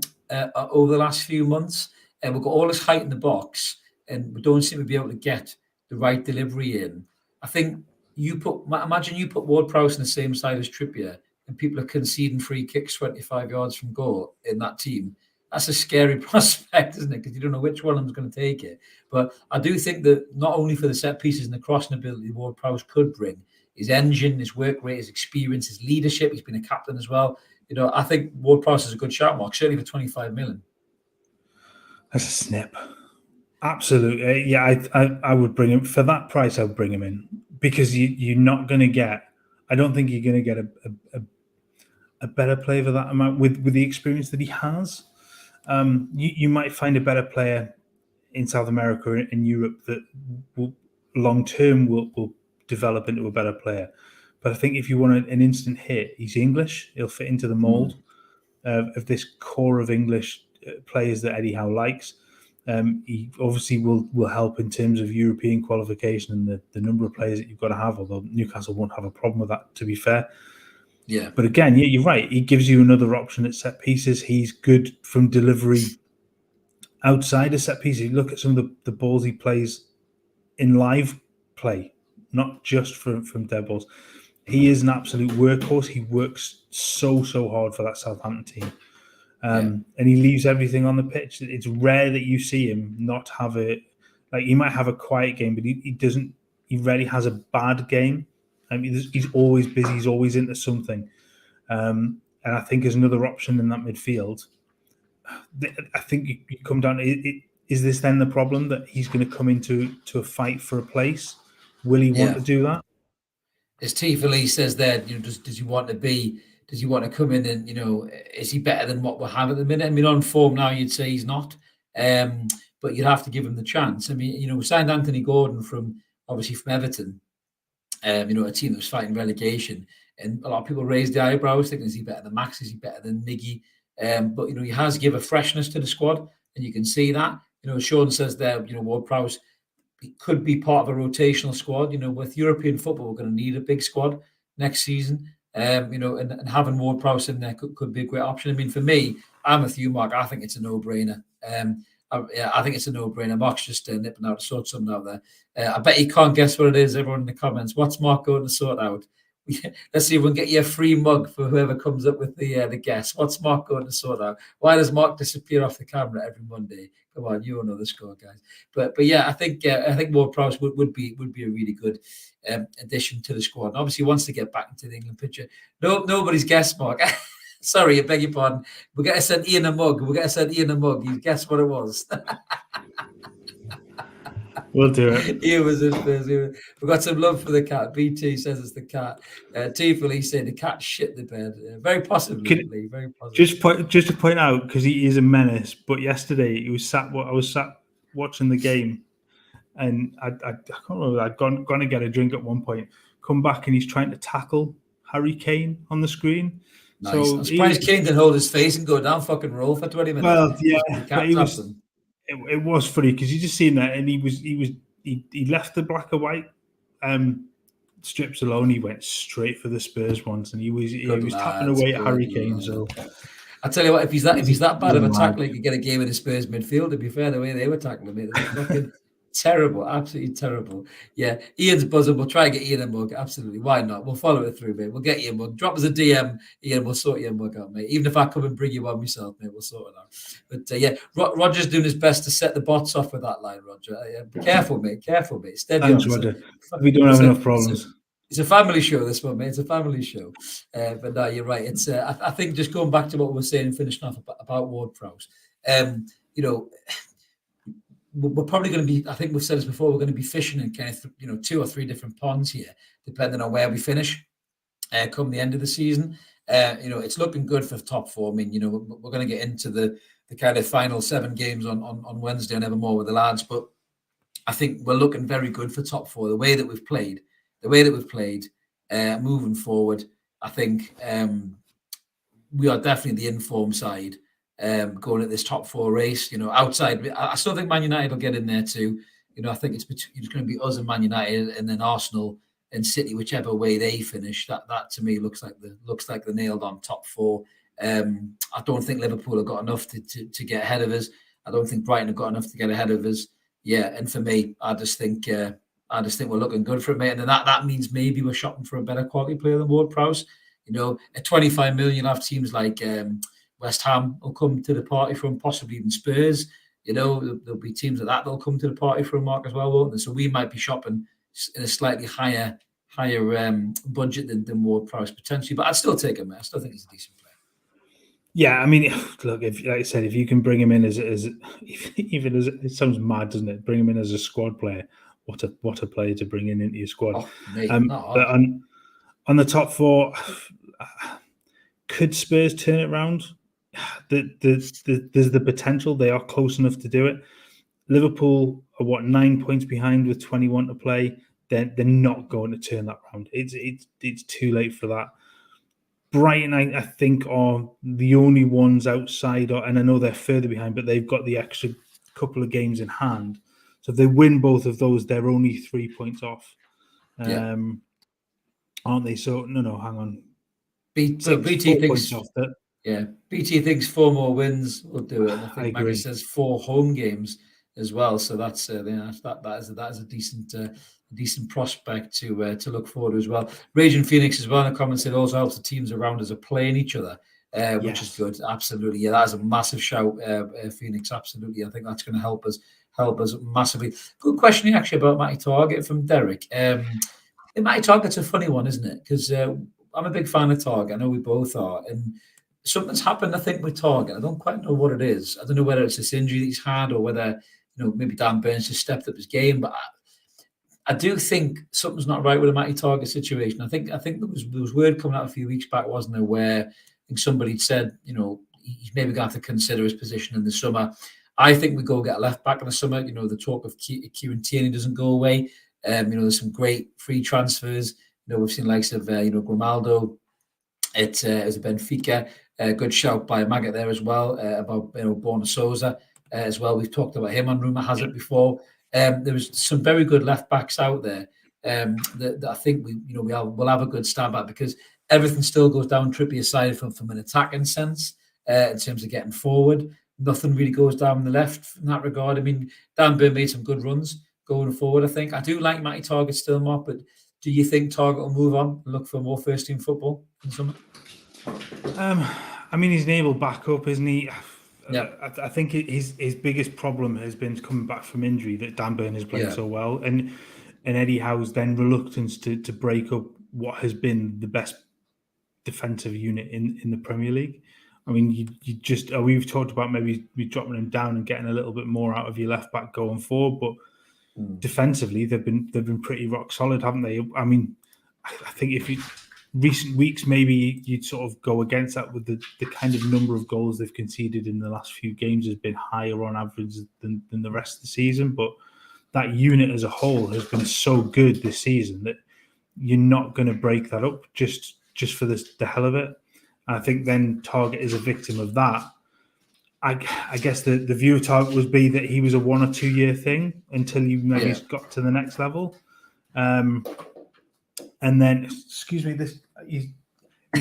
the last few months. And we've got all this height in the box, and we don't seem to be able to get the right delivery in. I think imagine you put Ward-Prowse on the same side as Trippier, and people are conceding free kicks 25 yards from goal in that team. That's a scary prospect, isn't it? Because you don't know which one of them's going to take it. But I do think that not only for the set pieces and the crossing ability Ward-Prowse could bring, his engine, his work rate, his experience, his leadership. He's been a captain as well. I think Ward-Prowse is a good shout, Mark, certainly for 25 million. That's a snip. Absolutely. Yeah, I would bring him for that price. I would bring him in because you're not going to get. I don't think you're going to get a better player for that amount with the experience that he has. You might find a better player in South America and in Europe that will long term will develop into a better player. But I think if you want an instant hit, he's English. He'll fit into the mold of this core of English players that Eddie Howe likes. He obviously will help in terms of European qualification and the number of players that you've got to have, although Newcastle won't have a problem with that, to be fair. Yeah. But again, you're right. He gives you another option at set pieces. He's good from delivery outside of set pieces. You look at some of the balls he plays in live play, not just from dead balls. He is an absolute workhorse. He works so hard for that Southampton team. And he leaves everything on the pitch. It's rare that you see him not have he might have a quiet game, but he doesn't. He rarely has a bad game. He's always busy. He's always into something. And I think as another option in that midfield, I think you come down. Is this then the problem that he's going to come into a fight for a place? Will he want to do that? As Tiffany says there, does he want to be? Does he want to come in and, is he better than what we have at the minute? I mean, on form now, you'd say he's not, but you'd have to give him the chance. I mean, we signed Anthony Gordon from Everton, a team that was fighting relegation, and a lot of people raised the eyebrows, thinking, is he better than Max? Is he better than Miggy? But he has given a freshness to the squad, and you can see that. Sean says there, Ward-Prowse could be part of a rotational squad. With European football, we're going to need a big squad next season. And having Ward-Prowse in there could be a great option. I mean, for me, I'm with you, Mark. I think it's a no-brainer. I think it's a no-brainer. Mark's just nipping out to sort something out there. I bet he can't guess what it is. Everyone in the comments, what's Mark going to sort out? Let's see if we can get you a free mug for whoever comes up with the guess. What's Mark going to sort out? Why does Mark disappear off the camera every Monday? Come on, you all know the score, guys. But yeah, I think Ward-Prowse would be a really good addition to the squad. And obviously, he wants to get back into the England picture. Nobody's guessed, Mark. Sorry, I beg your pardon. We'll get to send Ian a mug. You guess what it was. We'll do it. Ian was in Spurs. We've got some love for the cat. BT says it's the cat. T-Philly said the cat shit the bed. Very possibly. Very possibly. Just to point out, because he is a menace, but yesterday I was sat watching the game, and I can't remember. I'd gone to get a drink at one point, come back, and he's trying to tackle Harry Kane on the screen. Nice. So I'm surprised Kane didn't hold his face and go down fucking roll for 20 minutes. Well, yeah, it was funny because you just seen that, and he left the black and white strips alone. He went straight for the Spurs ones, and he was tapping away at Harry Kane. So I tell you what, if he's that bad of a tackler, he could get a game in the Spurs midfield. To be fair, the way they were tackling it, was fucking terrible, absolutely terrible. Yeah, Ian's buzzing. We'll try and get Ian a mug. Absolutely, why not? We'll follow it through, mate. We'll get you a mug. Drop us a DM, Ian. We'll sort you a mug out, mate. Even if I come and bring you one myself, mate, we'll sort it out. But yeah, Roger's doing his best to set the bots off with that line, Roger. Be careful, mate. Steady. Thanks, Roger. We don't have enough problems. It's a family show, this one, mate. It's a family show. But no, you're right. It's I think just going back to what we were saying, finishing off about Ward-Prowse. We're probably going to be, I think we've said this before, we're going to be fishing in kind of, 2 or 3 different ponds here, depending on where we finish come the end of the season. It's looking good for the top 4. I mean, we're going to get into the kind of final 7 games on Wednesday and evermore with the lads, but I think we're looking very good for top 4. The way that we've played, moving forward, I think we are definitely the informed side. Going at this top 4 race, outside, I still think Man United will get in there too. I think it's going to be us and Man United, and then Arsenal and City, whichever way they finish. That to me looks like the nailed on top 4. I don't think Liverpool have got enough to get ahead of us. I don't think Brighton have got enough to get ahead of us. Yeah, and for me, I just think we're looking good for it, mate. And then that means maybe we're shopping for a better quality player than Ward-Prowse. At 25 million, you have teams like West Ham will come to the party from, possibly even Spurs. There'll be teams like that that'll come to the party from, Mark, as well, won't they? So we might be shopping in a slightly higher budget than Ward-Prowse potentially, but I'd still take him. I still think he's a decent player. Yeah, I mean, look, like I said, if you can bring him in as it sounds mad, doesn't it? Bring him in as a squad player. What a player to bring into your squad. Oh, mate, but on the top 4, could Spurs turn it around? There's the potential. They are close enough to do it. Liverpool are 9 points behind with 21 to play. They're not going to turn that round. It's too late for that. Brighton, I think, are the only ones outside, and I know they're further behind, but they've got the extra couple of games in hand. So if they win both of those, they're only 3 points off, aren't they? So no, hang on. BT thinks, points off that. Yeah, BT thinks 4 more wins will do it, and I think agree. Maggie says 4 home games as well. So that's that is a decent prospect to look forward to as well. Raging Phoenix as well in the comments said also helps the teams around us are playing each other, which is good. Absolutely, yeah, that is a massive shout, Phoenix. Absolutely, I think that's going to help us massively. Good question actually about Matty Target from Derek. Matty Target's a funny one, isn't it? Because I'm a big fan of Target. I know we both are, and something's happened, I think, with Target. I don't quite know what it is. I don't know whether it's this injury that he's had or whether, maybe Dan Burns has stepped up his game. But I do think something's not right with the Matty Target situation. I think there was word coming out a few weeks back, wasn't there, where I think somebody said, he's maybe going to have to consider his position in the summer. I think we go get a left back in the summer. The talk of Kieran Tierney doesn't go away. There's some great free transfers. We've seen likes of Grimaldo. It's Benfica. Good shout by Maggot there as well about Borna Souza as well. We've talked about him on Rumour Has It before. There was some very good left backs out there that I think we'll have a good stab at, because everything still goes down Trippier's side from an attacking sense in terms of getting forward. Nothing really goes down the left in that regard. I mean, Dan Burn made some good runs going forward. I think I do like Matty Target still, Mark, but do you think Target will move on and look for more first team football in summer? I mean, he's an able backup, isn't he? Yeah. I think his biggest problem has been coming back from injury, that Dan Burn has played so well, and Eddie Howe's then reluctance to break up what has been the best defensive unit in the Premier League. I mean, you just we've talked about maybe dropping him down and getting a little bit more out of your left back going forward, but defensively they've been pretty rock solid, haven't they? I mean, I think if you recent weeks maybe you'd sort of go against that with the kind of number of goals they've conceded in the last few games has been higher on average than the rest of the season, but that unit as a whole has been so good this season that you're not going to break that up just for the hell of it. And I think then Target is a victim of that. I guess the view of Target would be that he was a 1 or 2 year thing until you maybe got to the next level. And then, excuse me, he's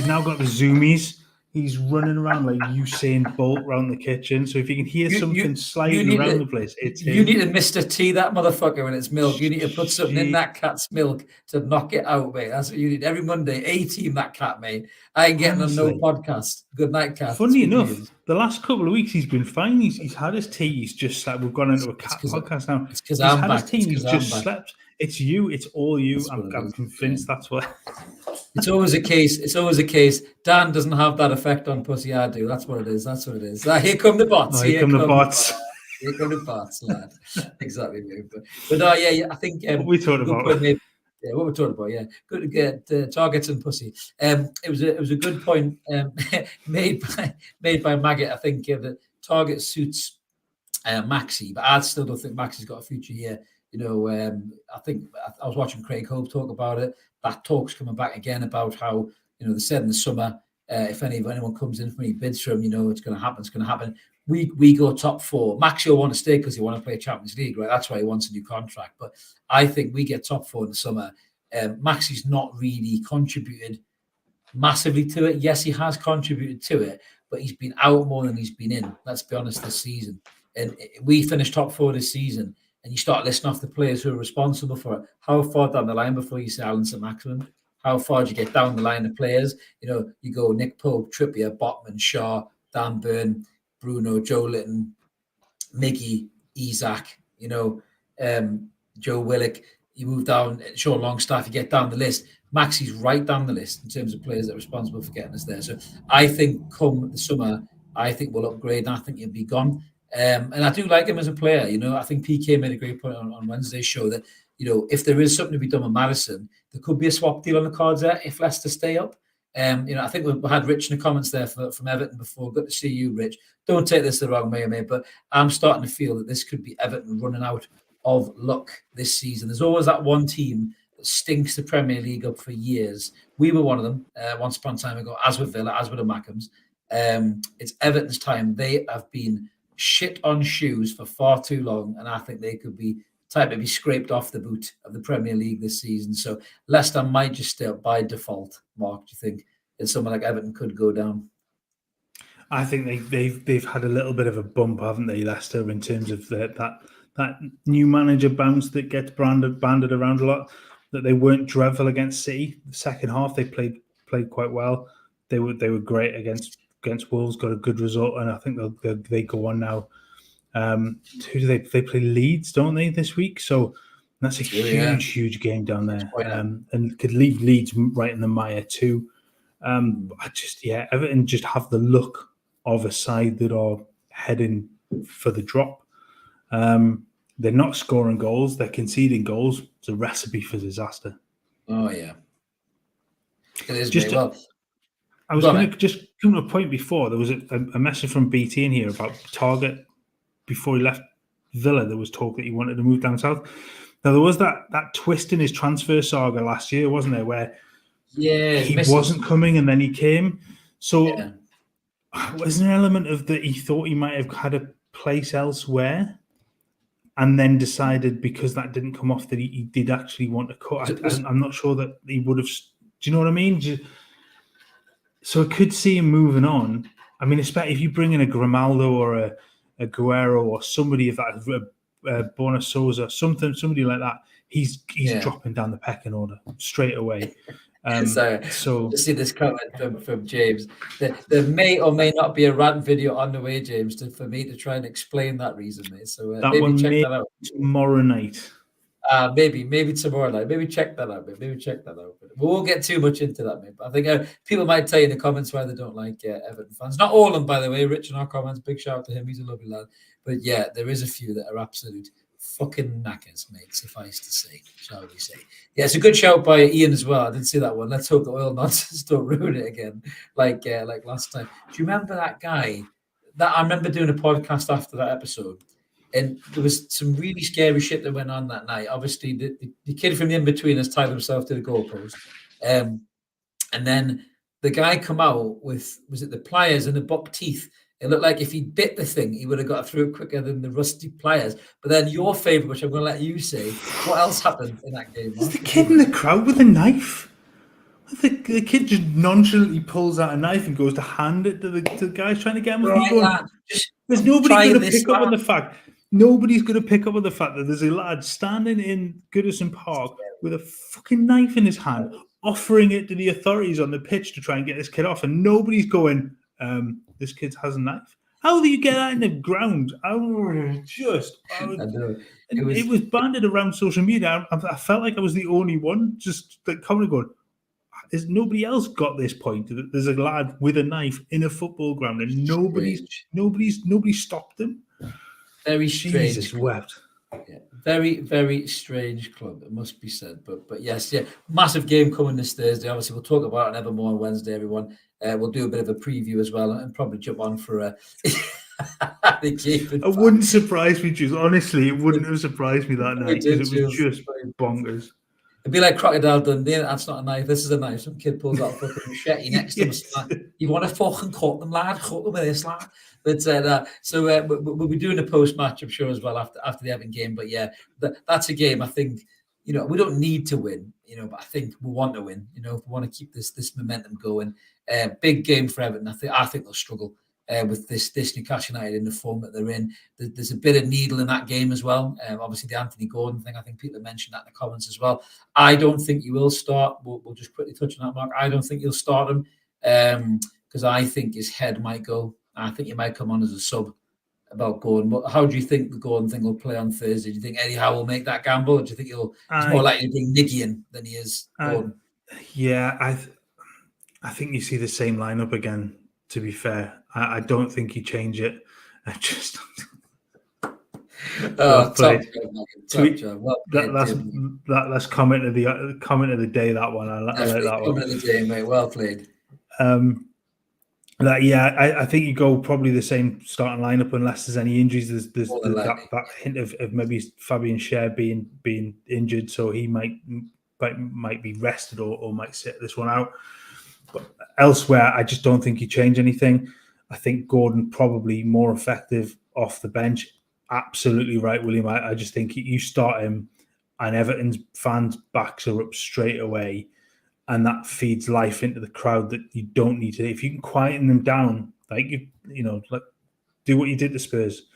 now got the zoomies. He's running around like Usain Bolt around the kitchen. So if you can hear something sliding around the place, it's him. You need to Mr. T that motherfucker when it's milk. You need to put something in that cat's milk to knock it out, mate. That's what you need. Every Monday, A-team that cat, mate. I ain't getting on no podcast. Good night, cat. Funny enough, the last couple of weeks he's been fine. He's had his tea. He's just like, we've gone into a cat podcast now. It's because I'm back. He's just slept. It's you. It's all you. I'm convinced that's what. It's always a case. Dan doesn't have that effect on pussy. I do. That's what it is. Here come the bots. Here come the bots. Here come the bots, lad. Exactly. But I think what we talked about. What we're talking about. Yeah, good to get targets and pussy. It was a good point made by Maggot. I think the target suits Maxi, but I still don't think Maxi's got a future here. I think I was watching Craig Hope talk about it. That talk's coming back again about how, they said in the summer, if anyone comes in for me, bids for him, it's going to happen. We go top 4. Maxi will want to stay because he want to play Champions League, right? That's why he wants a new contract. But I think we get top 4 in the summer. Maxi's not really contributed massively to it. Yes, he has contributed to it, but he's been out more than he's been in. Let's be honest, this season. And we finished top 4 this season. And you start listing off the players who are responsible for it. How far down the line before you say Alan St-Maximin? How far do you get down the line of players? You go Nick Pope, Trippier, Botman, Shaw, Dan Burn, Bruno, Joe Litton, Miggy, Isak, Joe Willock. You move down, Sean Longstaff, you get down the list. Maxi's right down the list in terms of players that are responsible for getting us there. So I think come the summer, I think we'll upgrade and I think he'll be gone. And I do like him as a player. I think PK made a great point on Wednesday's show that, if there is something to be done with Maddison, there could be a swap deal on the cards there if Leicester stay up. I think we had Rich in the comments there from Everton before. Good to see you, Rich. Don't take this the wrong way, mate, but I'm starting to feel that this could be Everton running out of luck this season. There's always that one team that stinks the Premier League up for years. We were one of them once upon a time ago, as with Villa, as with the Mackhams. It's Everton's time. They have been shit on shoes for far too long, and I think they could be type to be scraped off the boot of the Premier League this season. So Leicester might just stay up by default. Mark, do you think that someone like Everton could go down? I think they've had a little bit of a bump, haven't they, Leicester, in terms of that new manager bounce that gets banded around a lot. That they weren't dreadful against City. The second half they played quite well. They were great against Wolves. Got a good result, and I think they go on now. Who do they play? Leeds, don't they, this week? So that's a huge game down there, and could leave Leeds right in the mire too. Everton just have the look of a side that are heading for the drop. They're not scoring goals; they're conceding goals. It's a recipe for disaster. Oh yeah, it is. Just, I was going to just come to a point before. There was a message from BT in here about Target before he left Villa. There was talk that he wanted to move down south. Now there was that twist in his transfer saga last year, wasn't there? Where he wasn't coming and then he came. So was there an element of that he thought he might have had a place elsewhere, and then decided because that didn't come off that he did actually want to cut? I'm not sure that he would have. Do you know what I mean? So I could see him moving on. I mean, especially if you bring in a Grimaldo or a Guerrero or somebody of that, Borna Souza, somebody like that, he's dropping down the pecking order straight away. So to see this comment from James, there may or may not be a rant video on the way, James, for me to try and explain that reason, mate. So maybe check that out tomorrow night. Maybe tomorrow night. Maybe check that out, mate. But we won't get too much into that, mate. But I think people might tell you in the comments why they don't like Everton fans. Not all of them, by the way. Rich in our comments, big shout out to him. He's a lovely lad. But yeah, there is a few that are absolute fucking knackers, mate. Suffice to say, shall we say? Yeah, it's a good shout by Ian as well. I didn't see that one. Let's hope the oil nonsense don't ruin it again, like last time. Do you remember that guy? That I remember doing a podcast after that episode. And there was some really scary shit that went on that night. Obviously, the kid from the in-between has tied himself to the goalpost. And then the guy come out with, was it the pliers and the buck teeth? It looked like if he bit the thing, he would have got through it quicker than the rusty pliers. But then your favourite, which I'm going to let you say, what else happened in that game? Is the kid in the crowd with a knife? The kid just nonchalantly pulls out a knife and goes to hand it to the guy trying to get him. There's nobody going to pick up on the fact. Nobody's going to pick up on the fact that there's a lad standing in Goodison Park with a fucking knife in his hand, offering it to the authorities on the pitch to try and get this kid off, and nobody's going, this kid has a knife. How do you get that in the ground? It was banded around social media. I felt like I was the only one just like coming and going, there's nobody else got this point. There's a lad with a knife in a football ground and nobody stopped him. Very strange. Jesus wept. Yeah, very, very strange club, it must be said. But yes, massive game coming this Thursday. Obviously, we'll talk about it on Evermore on Wednesday, everyone. We'll do a bit of a preview as well and probably jump on for the game. It wouldn't surprise me, Jules. Honestly, it wouldn't have surprised me that night because it was just bonkers. It'd be like Crocodile Dundee. That's not a knife. This is a knife. Some kid pulls out a fucking machete next to him. Like, you want to fucking cut them, lad? Cut them with this, lad. But we'll be doing a post-match, I'm sure, as well after the Everton game. But yeah, that's a game. I think we don't need to win, but I think we want to win. If we want to keep this momentum going. Big game for Everton. I think they'll struggle with this Newcastle United in the form that they're in. There's a bit of needle in that game as well. Obviously, the Anthony Gordon thing, I think people mentioned that in the comments as well. I don't think you will start. We'll just quickly touch on that, Mark. I don't think you'll start him because I think his head might go. I think he might come on as a sub about Gordon. But how do you think the Gordon thing will play on Thursday? Do you think Eddie Howe will make that gamble? Or do you think he's more likely to bring Niggy in than he is Gordon? Yeah, I think you see the same lineup again, to be fair. I don't think he change it. I just top job. Well that's comment of the day. That one I like that one. Comment of the day, mate. Well played. I think you go probably the same starting lineup unless there's any injuries. There's that hint of maybe Fabian Schär being injured, so he might be rested or might sit this one out. But elsewhere, I just don't think he changed anything. I think Gordon probably more effective off the bench. Absolutely right, William. I just think you start him and Everton's fans' backs are up straight away, and that feeds life into the crowd that you don't need to. If you can quieten them down, like like do what you did to Spurs,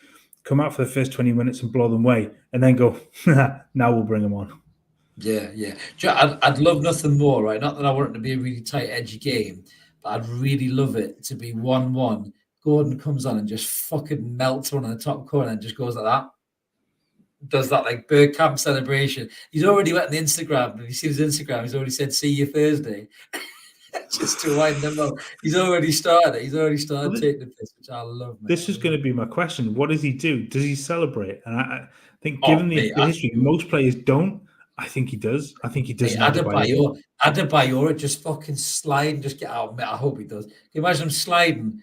come out for the first 20 minutes and blow them away, and then go, now we'll bring them on. Yeah. I'd love nothing more, right? Not that I want it to be a really tight, edgy game, but I'd really love it to be 1-1. Gordon comes on and just fucking melts one in the top corner and just goes like that. Does that like Bergkamp celebration. He's already went on the Instagram. Have you seen his Instagram? He's already said, "See you Thursday." Just to wind them up. He's already started it. He's already started taking the piss, which I love. This is going to be my question. What does he do? Does he celebrate? And I think given the history, most players don't. I think he does. I think he does. Adebayor just fucking slide and just get out. I hope he does. Can you imagine him sliding,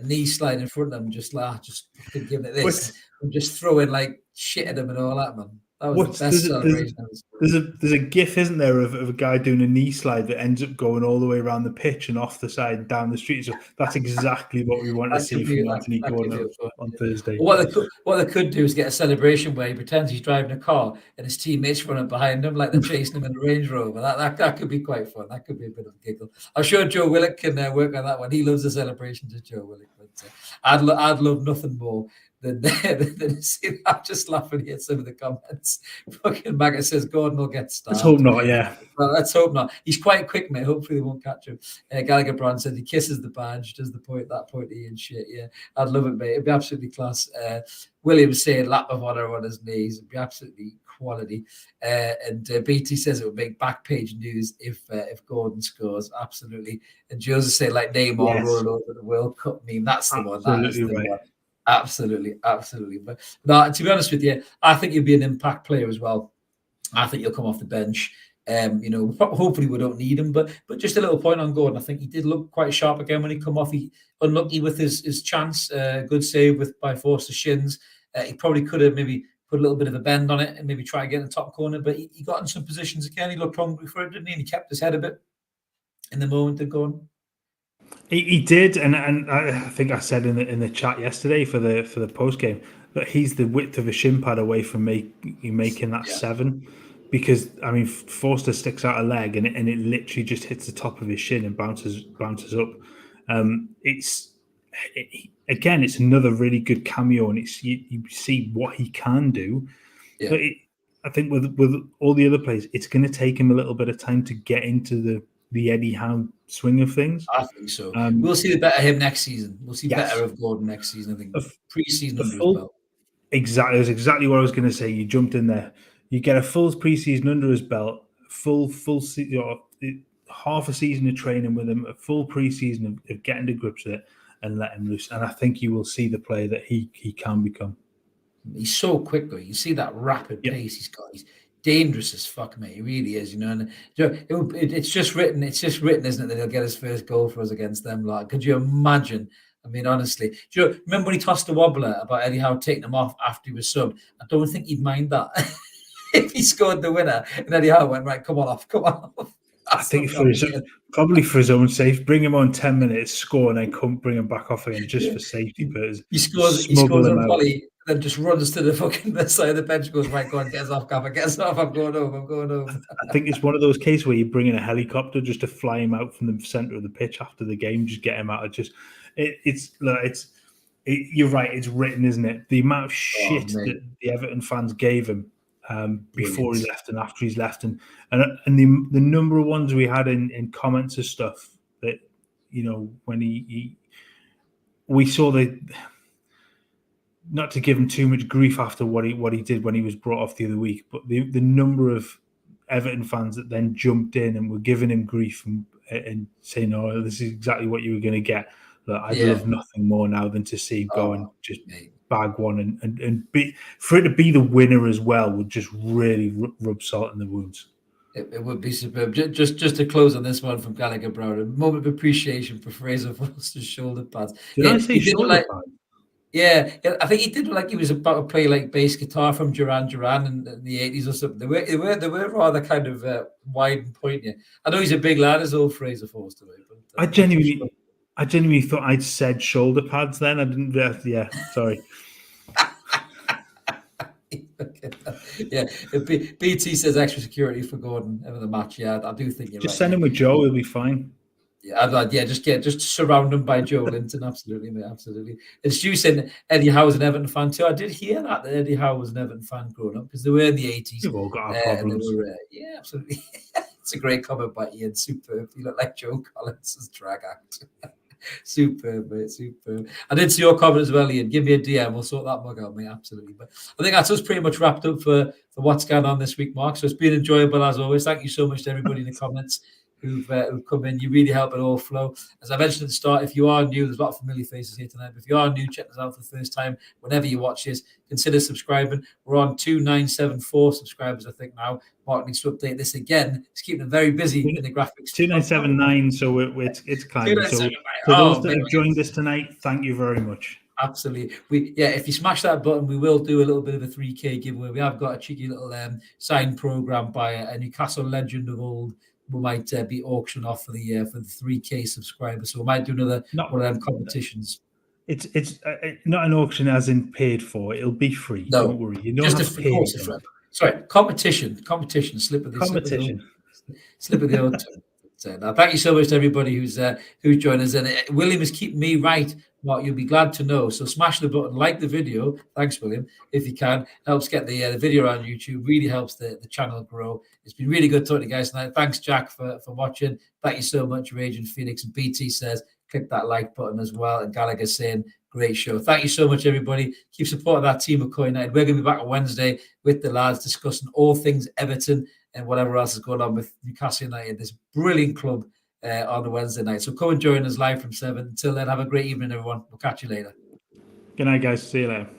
knee sliding in front of him, just fucking giving it this, and just throwing like shit at him and all that, man. That was the best celebration. There's a gif, isn't there, of a guy doing a knee slide that ends up going all the way around the pitch and off the side and down the street. So that's exactly what we want to see from Anthony Gordon on Thursday. What they could do is get a celebration where he pretends he's driving a car and his teammates running behind him like they're chasing him in a Range Rover. That could be quite fun. That could be a bit of a giggle. I'm sure Joe Willock can work on that one. He loves the celebrations of Joe Willock. But I'd love nothing more than see. I'm just laughing here at some of the comments. Fucking Maggot says Gordon will get started. Let's hope not, yeah. Well, let's hope not. He's quite quick, mate. Hopefully they won't catch him. Gallagher Brown said he kisses the badge, does that pointy and shit. Yeah, I'd love it, mate. It'd be absolutely class. William saying lap of honour on his knees. It'd be absolutely quality. And BT says it would make back page news if Gordon scores. Absolutely. And Joseph saying like Neymar rolling over the World Cup meme. That's the one. That is the one. Absolutely. But no, to be honest with you, I think you'll be an impact player as well. I think you'll come off the bench. Hopefully we don't need him, but just a little point on Gordon. I think he did look quite sharp again when he come off. He unlucky with his chance. Good save by Forster's shins. He probably could have maybe put a little bit of a bend on it and maybe try and get in the top corner, but he got in some positions again. He looked hungry for it, didn't he? And he kept his head a bit in the moment of going. He did, and I think I said in the chat yesterday for the post game that he's the width of a shin pad away from making that 7, because I mean Forster sticks out a leg and it literally just hits the top of his shin and bounces up. It's another really good cameo, and you see what he can do. Yeah. But I think with all the other players, it's going to take him a little bit of time to get into the Eddie Howe swing of things. I think so. We'll see the better of him next season. We'll see better of Gordon next season. I think pre-season under his belt. Exactly, that's exactly what I was going to say. You jumped in there. You get a full pre-season under his belt, half a season of training with him, a full pre-season of getting to grips with it and let him loose. And I think you will see the player that he can become. He's so quick, though. You see that rapid pace he's got. He's dangerous as fuck, mate. He really is, And it's just written, isn't it, that he'll get his first goal for us against them. Like, could you imagine? I mean, honestly, do you remember when he tossed the wobbler about Eddie Howe taking him off after he was subbed? I don't think he'd mind that if he scored the winner and Eddie Howe went, right, come on off. I think probably for his own safety, bring him on 10 minutes, score, and then come bring him back off again just for safety purposes. He scores a volley, then just runs to the fucking side of the bench, goes, right, go on, get us off, Gaffer, get us off, I'm going home. I think it's one of those cases where you bring in a helicopter just to fly him out from the centre of the pitch after the game, just get him out of you're right, it's written, isn't it? The amount of shit that the Everton fans gave him before he left and after he's left, and the number of ones we had in comments and stuff that, when we saw not to give him too much grief after what he did when he was brought off the other week, but the number of Everton fans that then jumped in and were giving him grief and saying, "Oh, this is exactly what you were going to get." Look, I'd love nothing more now than to see him go and just bag one and be, for it to be the winner as well would just really rub salt in the wounds. It would be superb. Just to close on this one from Gallagher Brown, a moment of appreciation for Fraser Forster's shoulder pads. Did I say shoulder pads? Yeah, I think he did like he was about to play like bass guitar from Duran Duran in the 80s or something. They were rather kind of wide and pointy. I know he's a big lad, as old Fraser Forster. But I genuinely thought I'd said shoulder pads then. I didn't. Yeah, sorry. Yeah, BT says extra security for Gordon over the match. Yeah, I do think you're Just right. send him with Joe; he'll be fine. Yeah, just surround him by Joe Linton. Absolutely, mate, absolutely. And Stu saying Eddie Howe was an Everton fan too. I did hear that Eddie Howe was an Everton fan growing up because they were in the 80s. We've all got our And they problems. were, yeah, absolutely. It's a great comment by Ian. Superb. You look like Joe Collins' drag act. Superb, mate. Superb. I did see your comment as well, Ian. Give me a DM. We'll sort that mug out, mate. Absolutely. But I think that's us pretty much wrapped up for what's going on this week, Mark. So it's been enjoyable as always. Thank you so much to everybody in the comments who've come in. You really help it all flow. As I mentioned at the start, if you are new, there's a lot of familiar faces here tonight. But if you are new, check us out for the first time. Whenever you watch this, consider subscribing. We're on 2974 subscribers, I think, now. Mark needs to update this again. It's keeping them very busy in the graphics. 2979, so it's climbing. So for those that have joined us tonight, thank you very much. Absolutely. If you smash that button, we will do a little bit of a 3K giveaway. We have got a cheeky little sign program by a Newcastle legend of old. We might be auctioning off for the 3K subscribers. So we might do another one of them competitions. It's not an auction as in paid for. It'll be free. No, don't worry. You don't have to pay. Sorry, competition. Slip of the old tongue. So now, thank you so much to everybody who's joined us. And William is keeping me right. Mark, you'll be glad to know. So smash the button, like the video. Thanks, William, if you can. Helps get the video on YouTube. Really helps the channel grow. It's been really good talking to you guys tonight. Thanks, Jack, for watching. Thank you so much, Raging Phoenix. And BT says, click that like button as well. And Gallagher saying, great show. Thank you so much, everybody. Keep supporting that team of McCoy United. We're going to be back on Wednesday with the lads discussing all things Everton and whatever else is going on with Newcastle United, this brilliant club on the Wednesday night. So come and join us live from 7. Until then, have a great evening, everyone. We'll catch you later. Good night, guys. See you later.